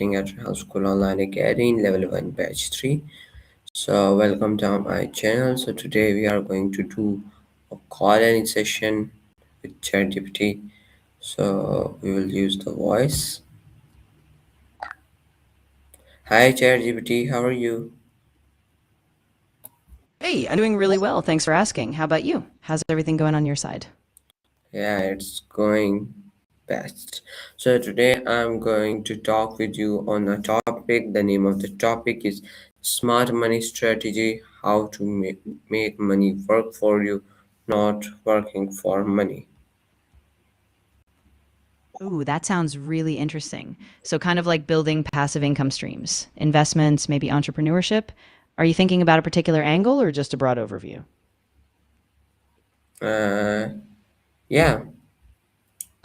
starting at Real School Online Academy in Level 1 Batch 3. So, welcome to my channel. So, today we are going to do a call-in session with ChatGPT. So, we will use the voice. Hi, ChatGPT, how are you? Hey, I'm doing really well. Thanks for asking. How about you? How's everything going on your side? Yeah, it's going best. So, today I'm going to talk with you on a topic. The name of the topic is Smart Money Strategy, how to make money work for you, not working for money. Ooh, that sounds really interesting. So, kind of like building passive income streams, investments, maybe entrepreneurship. Are you thinking about a particular angle or just a broad overview? Uh, yeah.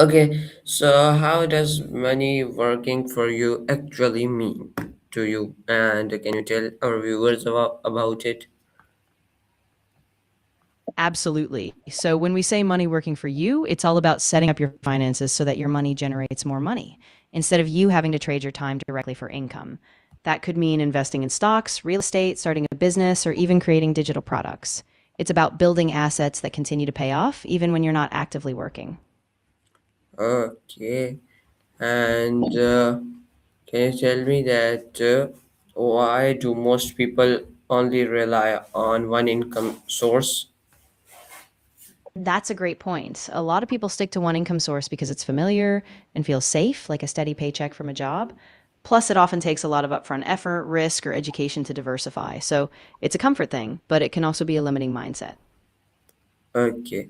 Okay, so how does money working for you actually mean to you? And can you tell our viewers about it? Absolutely. So, when we say money working for you, it's all about setting up your finances so that your money generates more money instead of you having to trade your time directly for income. That could mean investing in stocks, real estate, starting a business, or even creating digital products. It's about building assets that continue to pay off even when you're not actively working. Okay, and can you tell me that why do most people only rely on one income source? That's a great point. A lot of people stick to one income source because it's familiar and feels safe, like a steady paycheck from a job. Plus, it often takes a lot of upfront effort, risk, or education to diversify. So it's a comfort thing, but it can also be a limiting mindset. Okay,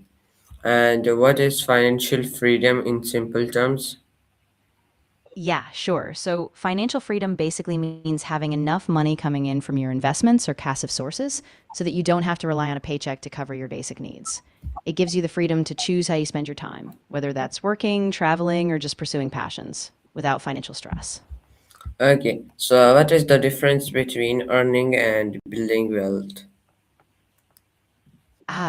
and what is financial freedom in simple terms? Yeah, sure. So financial freedom basically means having enough money coming in from your investments or passive sources so that you don't have to rely on a paycheck to cover your basic needs. It gives you the freedom to choose how you spend your time, whether that's working, traveling, or just pursuing passions without financial stress. Okay, so what is the difference between earning and building wealth?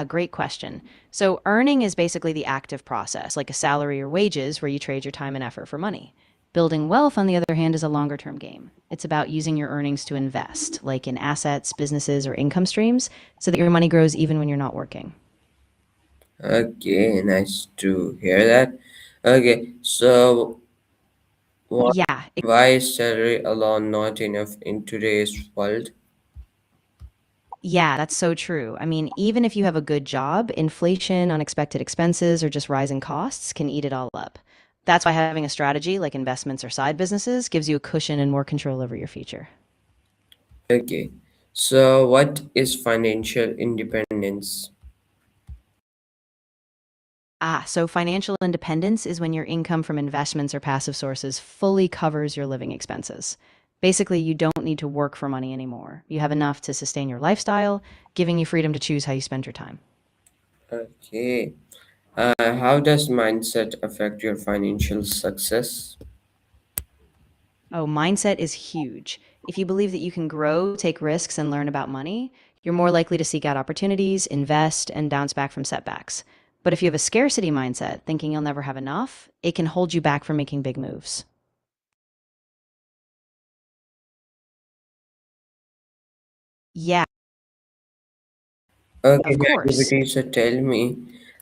Great question. So, earning is basically the active process, like a salary or wages, where you trade your time and effort for money. Building wealth, on the other hand, is a longer term game. It's about using your earnings to invest, like in assets, businesses, or income streams, so that your money grows even when you're not working. Okay, nice to hear that. Okay, so why, Yeah, why is salary alone not enough in today's world? yeah, that's so true. I mean, even if you have a good job, inflation, unexpected expenses, or just rising costs can eat it all up. That's why having a strategy like investments or side businesses gives you a cushion and more control over your future. Okay, so what is financial independence? So financial independence is when your income from investments or passive sources fully covers your living expenses. Basically, you don't need to work for money anymore. You have enough to sustain your lifestyle, giving you freedom to choose how you spend your time. Okay, how does mindset affect your financial success? Oh, mindset is huge. If you believe that you can grow, take risks, and learn about money, you're more likely to seek out opportunities, invest, and bounce back from setbacks. But if you have a scarcity mindset, thinking you'll never have enough, it can hold you back from making big moves. Yeah, Okay, of course. activity. So tell me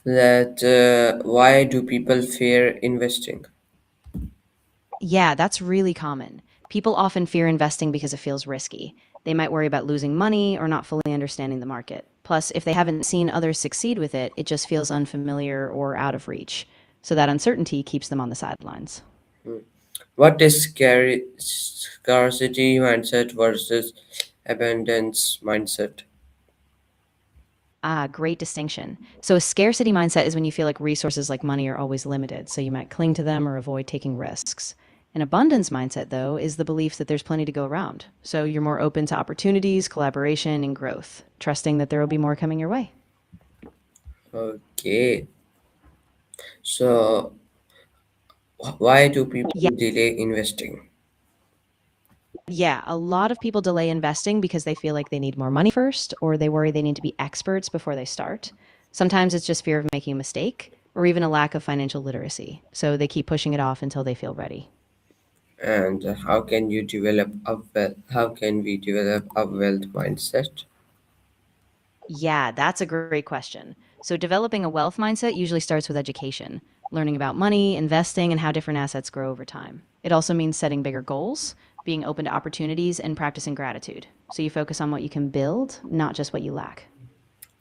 that why do people fear investing? Yeah, that's really common. People often fear investing because it feels risky. They might worry about losing money or not fully understanding the market. Plus, if they haven't seen others succeed with it, it just feels unfamiliar or out of reach. So that uncertainty keeps them on the sidelines. What is scarcity mindset versus abundance mindset? Great distinction. So, a scarcity mindset is when you feel like resources like money are always limited, so you might cling to them or avoid taking risks. An abundance mindset, though, is the belief that there's plenty to go around. So, you're more open to opportunities, collaboration, and growth, trusting that there will be more coming your way. Okay, so why do people Yeah, delay investing? yeah. A lot of people delay investing because they feel like they need more money first, or they worry they need to be experts before they start. Sometimes it's just fear of making a mistake, or even a lack of financial literacy. So they keep pushing it off until they feel ready. And how can we develop a wealth mindset? Yeah, that's a great question. So, developing a wealth mindset usually starts with education, learning about money, investing, and how different assets grow over time. It also means setting bigger goals, being open to opportunities, and practicing gratitude. So, you focus on what you can build, not just what you lack.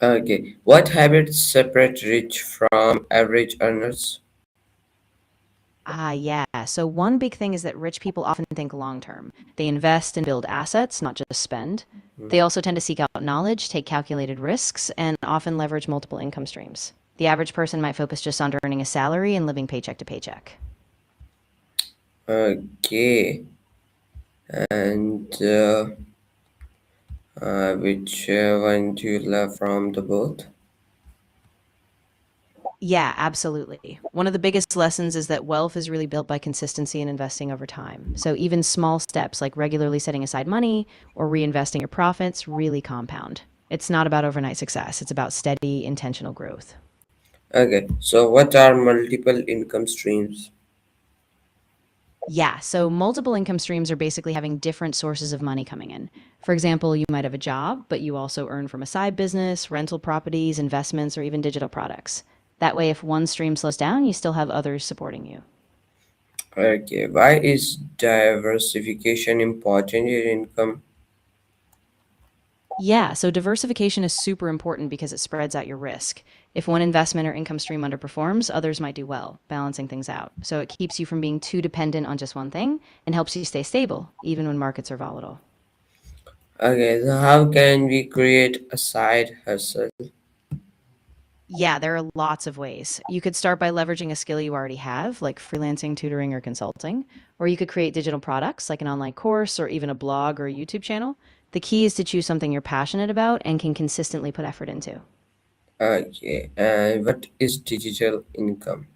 Okay, what habits separate rich from average earners? Yeah. So, one big thing is that rich people often think long term. They invest and build assets, not just spend. They also tend to seek out knowledge, take calculated risks, and often leverage multiple income streams. The average person might focus just on earning a salary and living paycheck to paycheck. Okay, and which one do you love from the both? Yeah, absolutely. One of the biggest lessons is that wealth is really built by consistency and investing over time. So even small steps like regularly setting aside money or reinvesting your profits really compound. It's not about overnight success, it's about steady, intentional growth. Okay, so what are multiple income streams? Yeah, so multiple income streams are basically having different sources of money coming in. For example, you might have a job, but you also earn from a side business, rental properties, investments, or even digital products. That way, if one stream slows down, you still have others supporting you. Okay, why is diversification important in income? Yeah, so diversification is super important because it spreads out your risk. If one investment or income stream underperforms, others might do well, balancing things out. So it keeps you from being too dependent on just one thing and helps you stay stable, even when markets are volatile. Okay, so how can we create a side hustle? Yeah, there are lots of ways. You could start by leveraging a skill you already have, like freelancing, tutoring, or consulting. Or you could create digital products like an online course or even a blog or a YouTube channel. The key is to choose something you're passionate about and can consistently put effort into. Okay, and what is digital income?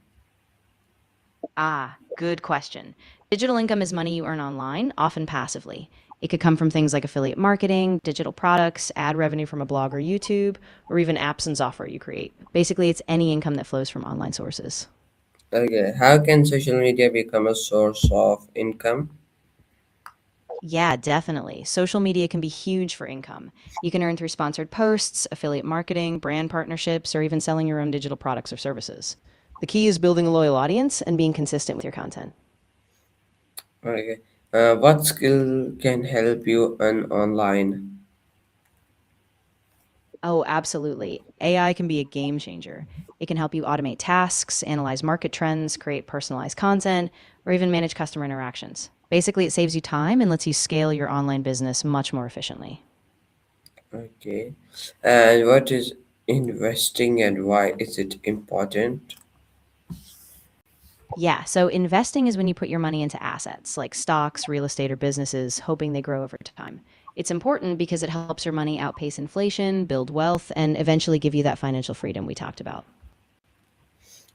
Good question. Digital income is money you earn online, often passively. It could come from things like affiliate marketing, digital products, ad revenue from a blog or YouTube, or even apps and software you create. Basically, it's any income that flows from online sources. Okay, how can social media become a source of income? Yeah, definitely. Social media can be huge for income. You can earn through sponsored posts, affiliate marketing, brand partnerships, or even selling your own digital products or services. The key is building a loyal audience and being consistent with your content. Okay, what skill can help you earn online? Oh, absolutely. AI can be a game changer. It can help you automate tasks, analyze market trends, create personalized content, or even manage customer interactions. Basically, it saves you time and lets you scale your online business much more efficiently. Okay, and what is investing and why is it important? Yeah, so investing is when you put your money into assets like stocks, real estate, or businesses, hoping they grow over time. It's important because it helps your money outpace inflation, build wealth, and eventually give you that financial freedom we talked about.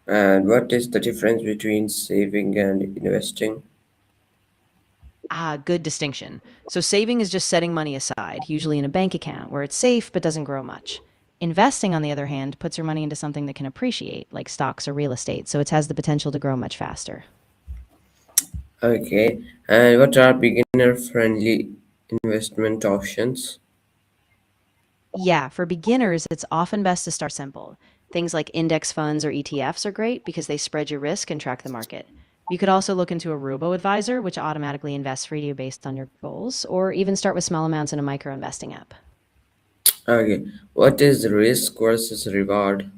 And what is the difference between saving and investing? Good distinction. So saving is just setting money aside, usually in a bank account where it's safe but doesn't grow much. Investing, on the other hand, puts your money into something that can appreciate, like stocks or real estate, so it has the potential to grow much faster. Okay, and what are beginner friendly investment options? Yeah, for beginners, it's often best to start simple. Things like index funds or ETFs are great because they spread your risk and track the market. You could also look into a robo advisor, which automatically invests for you based on your goals, or even start with small amounts in a micro investing app. Okay, what is risk versus reward?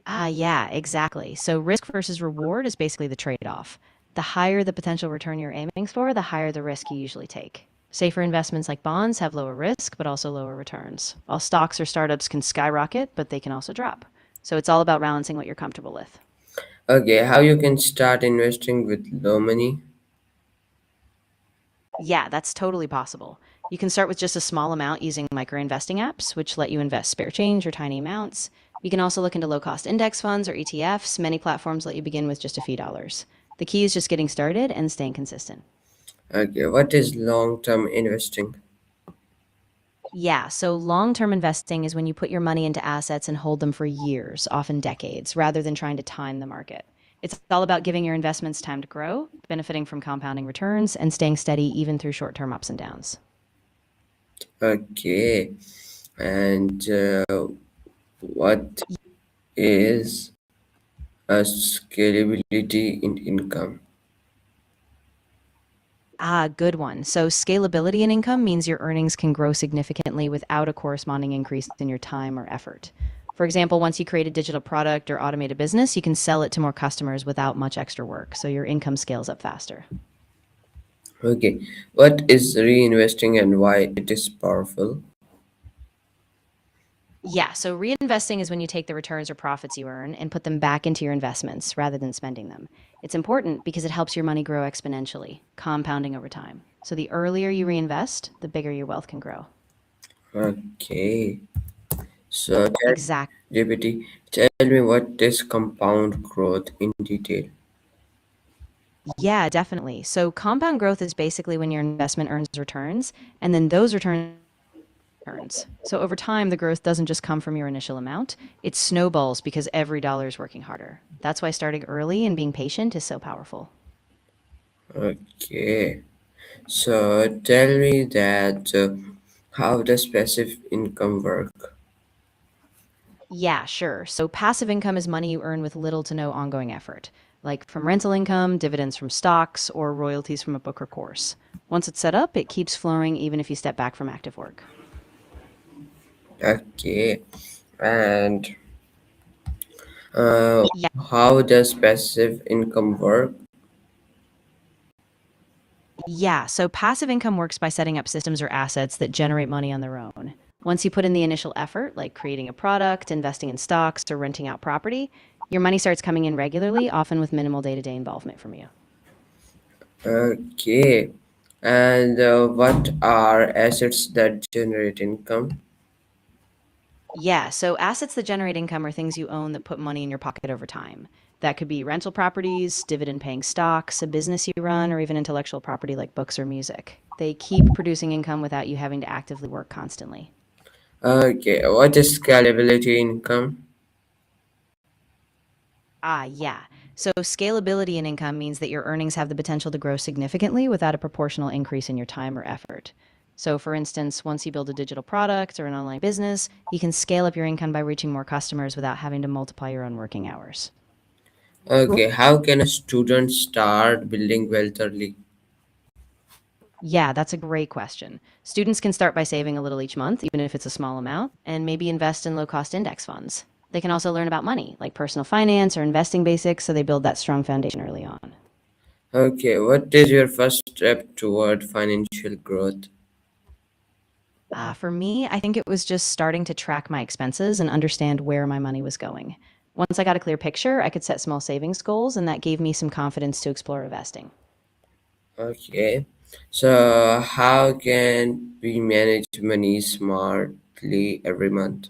Yeah, exactly. So risk versus reward is basically the trade off. The higher the potential return you're aiming for, the higher the risk you usually take. Safer investments like bonds have lower risk, but also lower returns, while stocks or startups can skyrocket, but they can also drop. So it's all about balancing what you're comfortable with. Okay, how you can start investing with low money? Yeah, that's totally possible. You can start with just a small amount using micro investing apps, which let you invest spare change or tiny amounts. You can also look into low cost index funds or ETFs. Many platforms let you begin with just a few dollars. The key is just getting started and staying consistent. Okay, what is long term investing? Yeah, so long term investing is when you put your money into assets and hold them for years, often decades, rather than trying to time the market. It's all about giving your investments time to grow, benefiting from compounding returns, and staying steady even through short term ups and downs. Okay. And what is a scalability in income? Ah, good one. So, scalability in income means your earnings can grow significantly without a corresponding increase in your time or effort. For example, once you create a digital product or automate a business, you can sell it to more customers without much extra work. So, your income scales up faster. Okay. What is reinvesting and why it is powerful? Yeah, so reinvesting is when you take the returns or profits you earn and put them back into your investments rather than spending them. It's important because it helps your money grow exponentially, compounding over time. So the earlier you reinvest, the bigger your wealth can grow. Okay. So, Exactly. GPT, tell me what is compound growth in detail. Yeah, definitely. So compound growth is basically when your investment earns returns and then those returns. So over time, the growth doesn't just come from your initial amount, it snowballs because every dollar is working harder. That's why starting early and being patient is so powerful. Okay. So, tell me that how does passive income work? Yeah, sure. So passive income is money you earn with little to no ongoing effort, like from rental income, dividends from stocks, or royalties from a book or course. Once it's set up, it keeps flowing even if you step back from active work. Okay. And Yeah, how does passive income work? yeah. So passive income works by setting up systems or assets that generate money on their own. Once you put in the initial effort, like creating a product, investing in stocks, or renting out property, your money starts coming in regularly, often with minimal day to day involvement from you. Okay. And what are assets that generate income? Yeah, so assets that generate income are things you own that put money in your pocket over time. That could be rental properties, dividend paying stocks, a business you run, or even intellectual property like books or music. They keep producing income without you having to actively work constantly. Okay. What is scalability income? Ah, yeah. So scalability in income means that your earnings have the potential to grow significantly without a proportional increase in your time or effort. So, for instance, once you build a digital product or an online business, you can scale up your income by reaching more customers without having to multiply your own working hours. Okay. How can a student start building wealth early? Yeah, that's a great question. Students can start by saving a little each month, even if it's a small amount, and maybe invest in low cost index funds. They can also learn about money, like personal finance or investing basics, so they build that strong foundation early on. Okay. What is your first step toward financial growth? For me, I think it was just starting to track my expenses and understand where my money was going. Once I got a clear picture, I could set small savings goals, and that gave me some confidence to explore investing. Okay. So, how can we manage money smartly every month?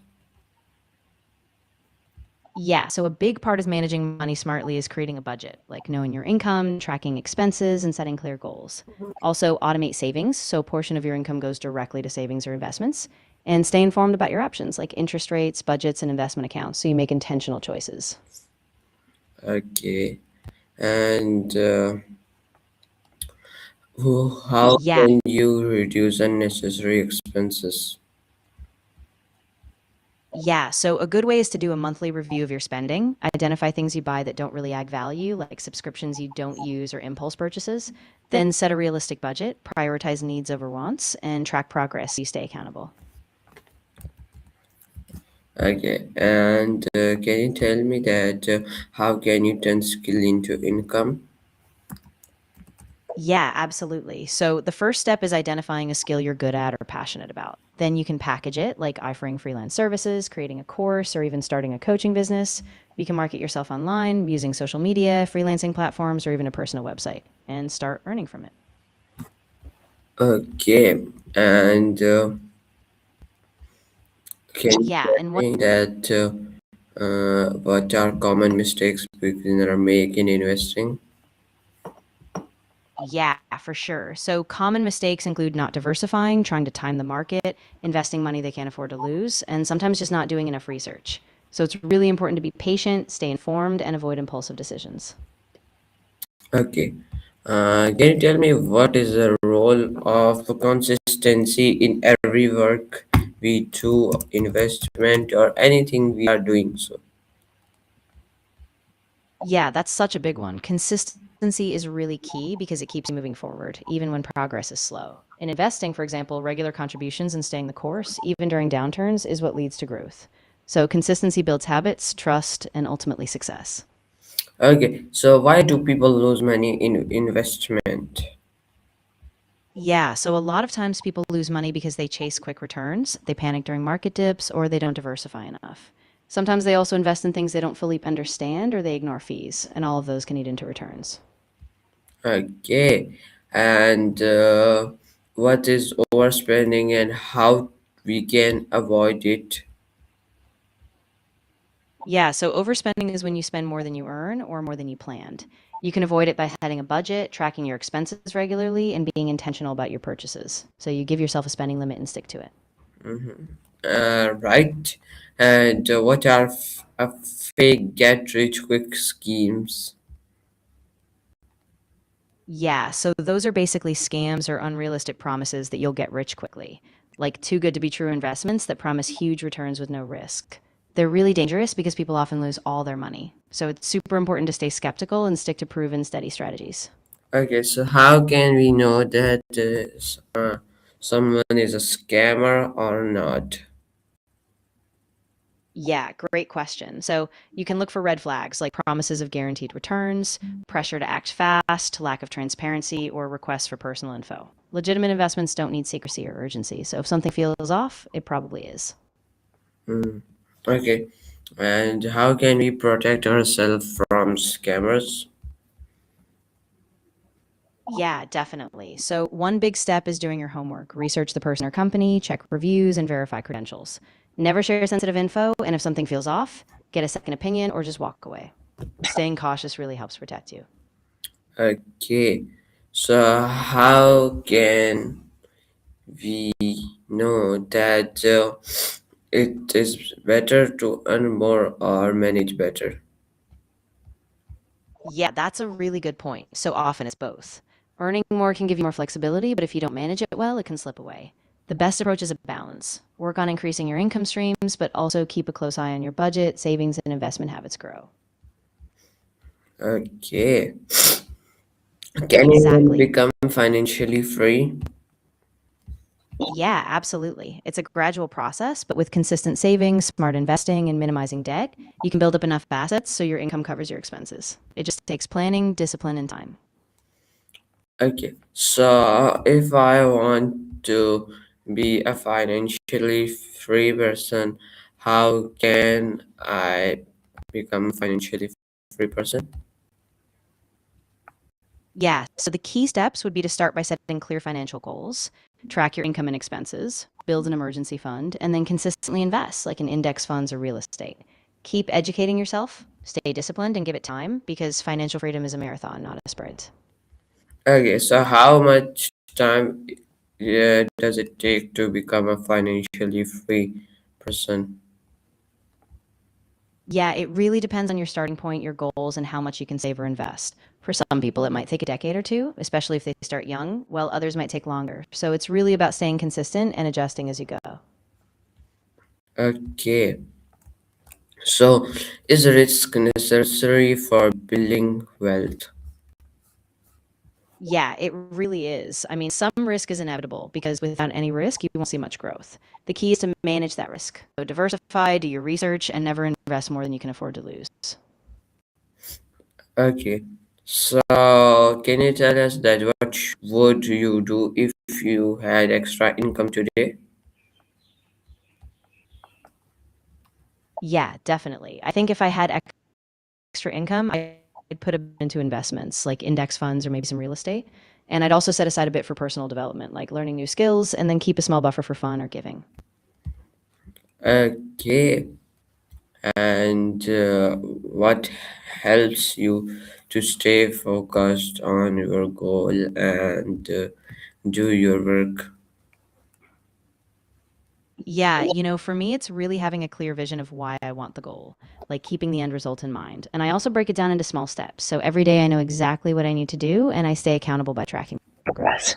Yeah, so a big part of managing money smartly is creating a budget, like knowing your income, tracking expenses, and setting clear goals. Also, automate savings, so a portion of your income goes directly to savings or investments. And stay informed about your options, like interest rates, budgets, and investment accounts, so you make intentional choices. Okay. And how Yeah, can you reduce unnecessary expenses? Yeah, so a good way is to do a monthly review of your spending, identify things you buy that don't really add value, like subscriptions you don't use or impulse purchases, then set a realistic budget, prioritize needs over wants, and track progress so you stay accountable. Okay. And can you tell me that how can you turn skill into income? Yeah, absolutely. So the first step is identifying a skill you're good at or passionate about. Then you can package it, like offering freelance services, creating a course, or even starting a coaching business. You can market yourself online using social media, freelancing platforms, or even a personal website and start earning from it. Okay. And can you Yeah, tell and me that what are common mistakes beginners make in investing? Yeah, for sure. So, common mistakes include not diversifying, trying to time the market, investing money they can't afford to lose, and sometimes just not doing enough research. So it's really important to be patient, stay informed, and avoid impulsive decisions. Okay. Can you tell me what is the role of consistency in every work we do, investment, or anything we are doing? So, Yeah, that's such a big one. Consistency is really key because it keeps you moving forward, even when progress is slow. In investing, for example, regular contributions and staying the course, even during downturns, is what leads to growth. So consistency builds habits, trust, and ultimately success. okay. So, why do people lose money in investment? Yeah, so a lot of times people lose money because they chase quick returns, they panic during market dips, or they don't diversify enough. Sometimes they also invest in things they don't fully understand or they ignore fees, and all of those can eat into returns. Okay. And what is overspending and how we can avoid it? Yeah, so overspending is when you spend more than you earn or more than you planned. You can avoid it by setting a budget, tracking your expenses regularly, and being intentional about your purchases. So you give yourself a spending limit and stick to it. Right. And what are fake get rich quick schemes? Yeah, so those are basically scams or unrealistic promises that you'll get rich quickly, like too good to be true investments that promise huge returns with no risk. They're really dangerous because people often lose all their money. So it's super important to stay skeptical and stick to proven, steady strategies. Okay, so how can we know that someone is a scammer or not? Yeah, great question. So you can look for red flags like promises of guaranteed returns, pressure to act fast, lack of transparency, or requests for personal info. Legitimate investments don't need secrecy or urgency. So if something feels off, it probably is. Hmm. Okay, and how can we protect ourselves from scammers? Yeah, definitely. So, one big step is doing your homework. Research the person or company, check reviews, and verify credentials. Never share sensitive info, and if something feels off, get a second opinion or just walk away. Staying cautious really helps protect you. Okay, so how can we know that it is better to earn more or manage better? Yeah, that's a really good point. So often it's both. Earning more can give you more flexibility, but if you don't manage it well, it can slip away. The best approach is a balance. Work on increasing your income streams, but also keep a close eye on your budget, savings, and investment habits grow. Okay, can anyone Exactly. become financially free? Yeah, absolutely. It's a gradual process, but with consistent savings, smart investing, and minimizing debt, you can build up enough assets so your income covers your expenses. It just takes planning, discipline, and time. Okay, so if I want to be a financially free person, how can I become a financially free person? Yeah, so the key steps would be to start by setting clear financial goals, track your income and expenses, build an emergency fund, and then consistently invest, like in index funds or real estate. Keep educating yourself, stay disciplined, and give it time because financial freedom is a marathon, not a sprint. Okay, so how much time does it take to become a financially free person? Yeah, it really depends on your starting point, your goals, and how much you can save or invest. For some people, it might take a decade or two, especially if they start young, while others might take longer. So it's really about staying consistent and adjusting as you go. Okay, so is risk necessary for building wealth? Yeah, it really is. I mean, some risk is inevitable because without any risk, you won't see much growth. The key is to manage that risk. So diversify, do your research, and never invest more than you can afford to lose. Okay, so can you tell us that what would you do if you had extra income today? Yeah, definitely. I think if I had extra income, I'd put it into investments like index funds or maybe some real estate. And I'd also set aside a bit for personal development, like learning new skills, and then keep a small buffer for fun or giving. Okay, and what helps you to stay focused on your goal and do your work? Yeah, for me, it's really having a clear vision of why I want the goal, like keeping the end result in mind. And I also break it down into small steps. So every day I know exactly what I need to do and I stay accountable by tracking progress.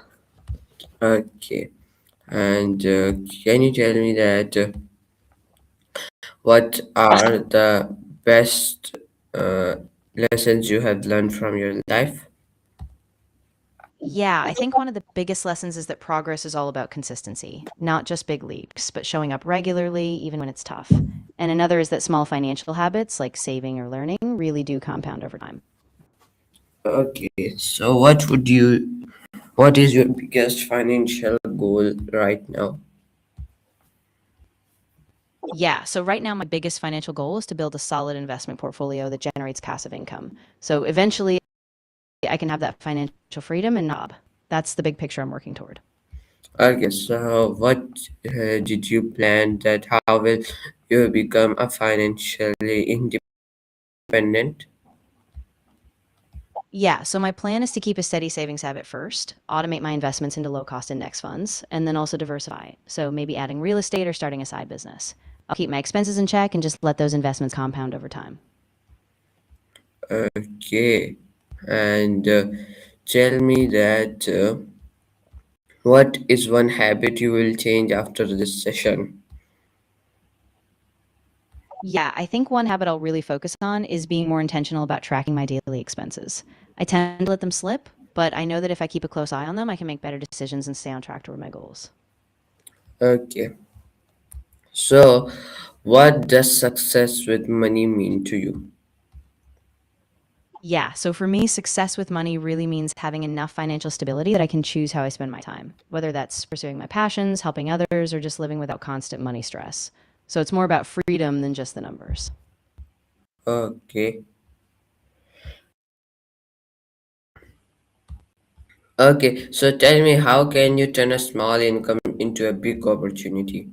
Okay. And can you tell me that what are the best uh, lessons you have learned from your life? Yeah, I think one of the biggest lessons is that progress is all about consistency, not just big leaps, but showing up regularly, even when it's tough. And another is that small financial habits like saving or learning really do compound over time. Okay, so what is your biggest financial goal right now? Yeah, so right now, my biggest financial goal is to build a solid investment portfolio that generates passive income. So eventually, I can have that financial freedom and knob. That's the big picture I'm working toward. Okay, so what did you plan that how will you become a financially independent? Yeah, so my plan is to keep a steady savings habit first, automate my investments into low cost index funds, and then also diversify. So maybe adding real estate or starting a side business. I'll keep my expenses in check and just let those investments compound over time. Okay, and tell me that what is one habit you will change after this session? Yeah, I think one habit I'll really focus on is being more intentional about tracking my daily expenses. I tend to let them slip, but I know that if I keep a close eye on them, I can make better decisions and stay on track toward my goals. Okay, so what does success with money mean to you? Yeah, so for me, success with money really means having enough financial stability that I can choose how I spend my time, whether that's pursuing my passions, helping others, or just living without constant money stress. So it's more about freedom than just the numbers. Okay, okay, so tell me how can you turn a small income into a big opportunity?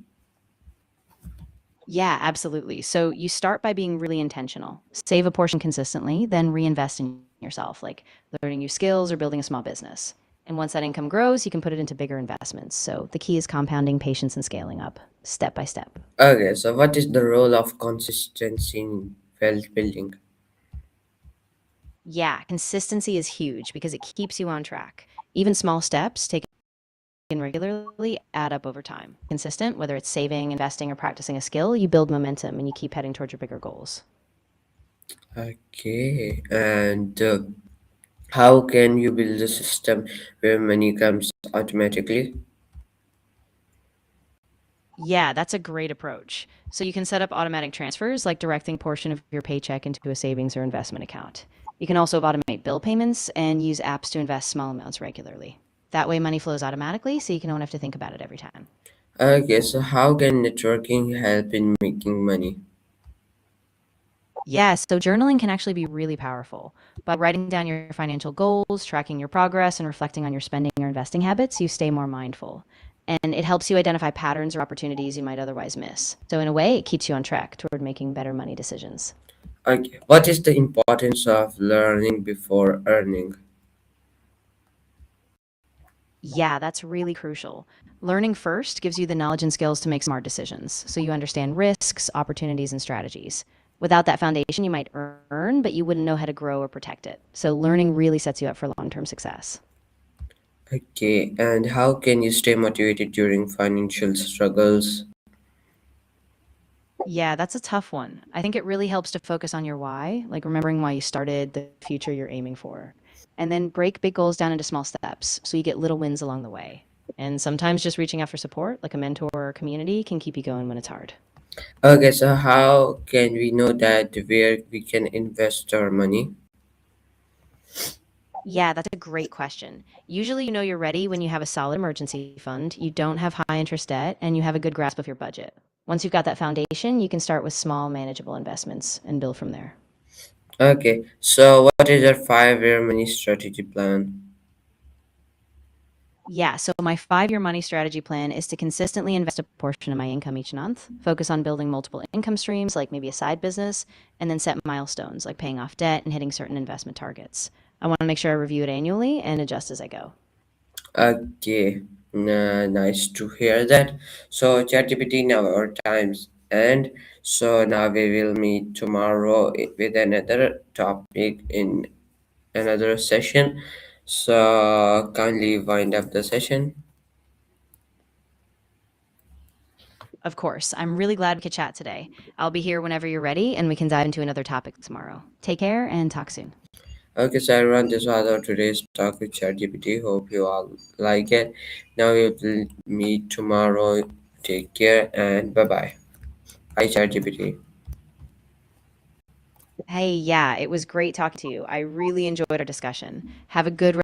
Yeah, absolutely. So you start by being really intentional. Save a portion consistently, then reinvest in yourself, like learning new skills or building a small business. And once that income grows, you can put it into bigger investments. So the key is compounding patience and scaling up step by step. Okay, so what is the role of consistency in wealth building? Yeah, consistency is huge because it keeps you on track. Even small steps taken regularly add up over time. Consistent, whether it's saving, investing, or practicing a skill, you build momentum and you keep heading towards your bigger goals. Okay, and how can you build a system where money comes automatically? Yeah, that's a great approach. So you can set up automatic transfers, like directing a portion of your paycheck into a savings or investment account. You can also automate bill payments and use apps to invest small amounts regularly. That way, money flows automatically, so you don't have to think about it every time. Okay, so how can networking help in making money? Yes, so journaling can actually be really powerful. By writing down your financial goals, tracking your progress, and reflecting on your spending or investing habits, you stay more mindful. And it helps you identify patterns or opportunities you might otherwise miss. So, in a way, it keeps you on track toward making better money decisions. Okay, what is the importance of learning before earning? Yeah, that's really crucial. Learning first gives you the knowledge and skills to make smart decisions. So, you understand risks, opportunities, and strategies. Without that foundation, you might earn, but you wouldn't know how to grow or protect it. So, learning really sets you up for long term success. Okay, and how can you stay motivated during financial struggles? Yeah, that's a tough one. I think it really helps to focus on your why, like remembering why you started, the future you're aiming for, and then break big goals down into small steps so you get little wins along the way. And sometimes just reaching out for support, like a mentor or a community, can keep you going when it's hard. Okay, so how can we know that where we can invest our money? Yeah, that's a great question. Usually, you know you're ready when you have a solid emergency fund, you don't have high interest debt, and you have a good grasp of your budget. Once you've got that foundation, you can start with small, manageable investments and build from there. Okay, so what is your 5 year money strategy plan? Yeah, so my 5 year money strategy plan is to consistently invest a portion of my income each month, focus on building multiple income streams, like maybe a side business, and then set milestones, like paying off debt and hitting certain investment targets. I want to make sure I review it annually and adjust as I go. Okay. Nice to hear that. So, ChatGPT, now our times end. So, now we will meet tomorrow with another topic in another session. So, kindly wind up the session. Of course, I'm really glad we could chat today. I'll be here whenever you're ready and we can dive into another topic tomorrow. Take care and talk soon. Okay, so everyone, this was our today's talk with ChatGPT. Hope you all like it. Now we will meet tomorrow. Take care and bye bye. Bye, ChatGPT. Hey, yeah, it was great talking to you. I really enjoyed our discussion. Have a good